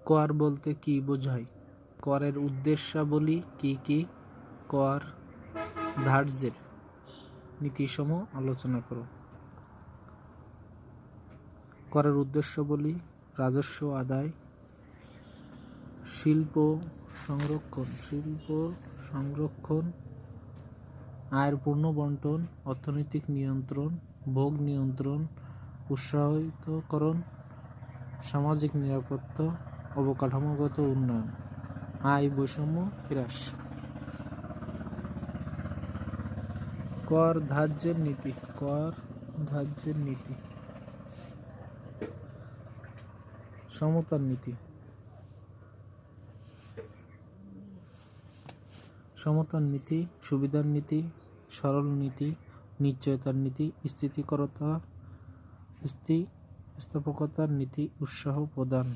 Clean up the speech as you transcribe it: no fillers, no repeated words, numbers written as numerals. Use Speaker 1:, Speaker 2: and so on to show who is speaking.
Speaker 1: কর বলতে কি বোঝায়? করের উদ্দেশ্যাবলী কি কি? কর ধার্যের নীতিসমূহ আলোচনা করো। করের উদ্দেশ্যাবলী: রাজস্ব আদায়, শিল্প সংরক্ষণ, আয়ের পূর্ণ বন্টন, অর্থনৈতিক নিয়ন্ত্রণ, ভোগ নিয়ন্ত্রণ, উৎসাহিতকরণ, সামাজিক নিরাপত্তা, অবকাঠামোগত উন্নয়ন, আয় বৈষম্য হ্রাস। কর ধার্যের নীতি। সমতার নীতি। সমতার নীতি, সুবিধার নীতি, সরল নীতি, নিশ্চয়তার নীতি, স্থিতিস্থাপকতার নীতি, উৎসাহ প্রদান।